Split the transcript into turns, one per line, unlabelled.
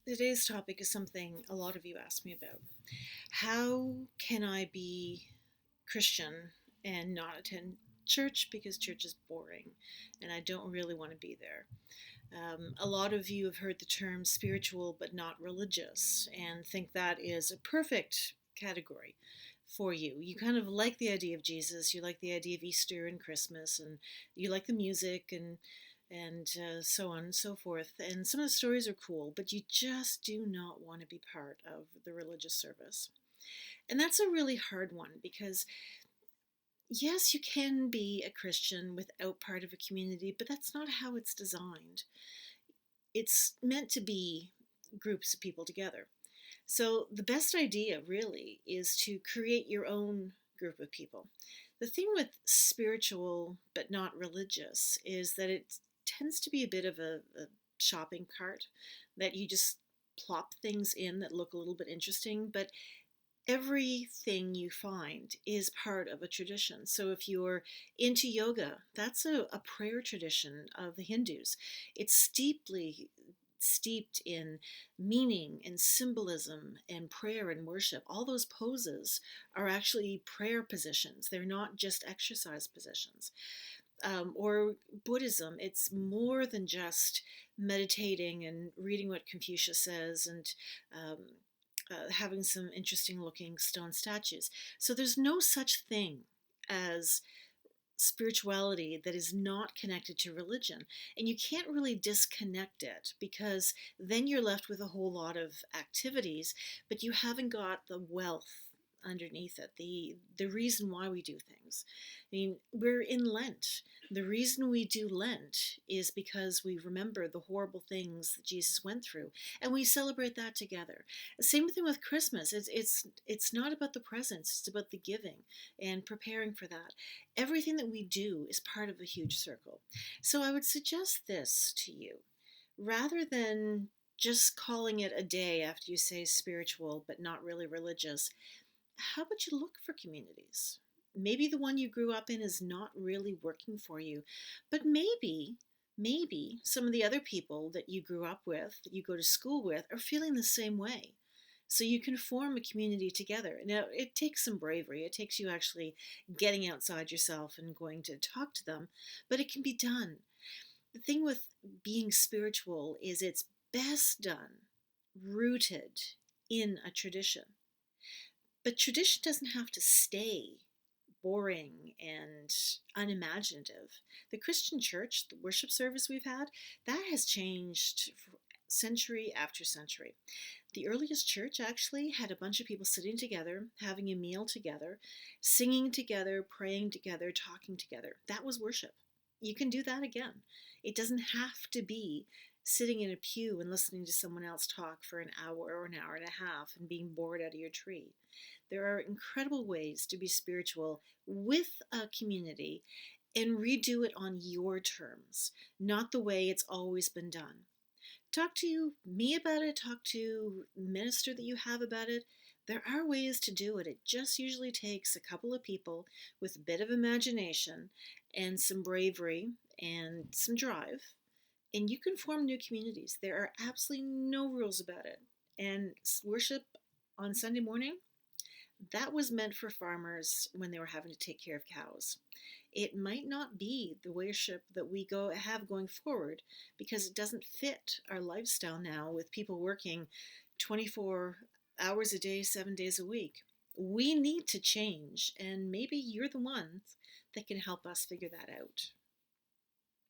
Today's topic is something a lot of you ask me about. How can I be Christian and not attend church because church is boring and I don't really want to be there? A lot of you have heard the term spiritual but not religious and think that is a perfect category for you. You kind of like the idea of Jesus, you like the idea of Easter and Christmas, and you like the music and so on and so forth. And some of the stories are cool, but you just do not want to be part of the religious service. And that's a really hard one because yes, you can be a Christian without part of a community, but that's not how it's designed. It's meant to be groups of people together. So the best idea really is to create your own group of people. The thing with spiritual but not religious is that it tends to be a bit of a shopping cart that you just plop things in that look a little bit interesting, but everything you find is part of a tradition. So if you're into yoga, that's a prayer tradition of the Hindus. It's steeply steeped in meaning and symbolism and prayer and worship. All those poses are actually prayer positions. They're not just exercise positions. Or Buddhism, it's more than just meditating and reading what Confucius says and um, having some interesting looking stone statues. So there's no such thing as spirituality that is not connected to religion. And you can't really disconnect it because then you're left with a whole lot of activities, but you haven't got the wealth underneath it, the reason why we do things. I mean, we're in Lent. The reason we do Lent is because we remember the horrible things that Jesus went through, and we celebrate that together. Same thing with Christmas. It's not about the presents, it's about the giving and preparing for that. Everything that we do is part of a huge circle. So I would suggest this to you. Rather than just calling it a day after you say spiritual but not really religious, how about you look for communities? Maybe the one you grew up in is not really working for you, but maybe some of the other people that you grew up with, that you go to school with, are feeling the same way. So you can form a community together. Now, it takes some bravery. It takes you actually getting outside yourself and going to talk to them, but it can be done. The thing with being spiritual is it's best done rooted in a tradition. But tradition doesn't have to stay boring and unimaginative. The Christian church, the worship service we've had, that has changed century after century. The earliest church actually had a bunch of people sitting together, having a meal together, singing together, praying together, talking together. That was worship. You can do that again. It doesn't have to be sitting in a pew and listening to someone else talk for an hour or an hour and a half and being bored out of your tree. There are incredible ways to be spiritual with a community and redo it on your terms, not the way it's always been done. Talk to me about it, talk to the minister that you have about it. There are ways to do it. It just usually takes a couple of people with a bit of imagination and some bravery and some drive, and you can form new communities. There are absolutely no rules about it. And worship on Sunday morning, that was meant for farmers when they were having to take care of cows. It might not be the worship that we go have going forward because it doesn't fit our lifestyle now with people working 24 hours a day, 7 days a week. We need to change, and maybe you're the ones that can help us figure that out.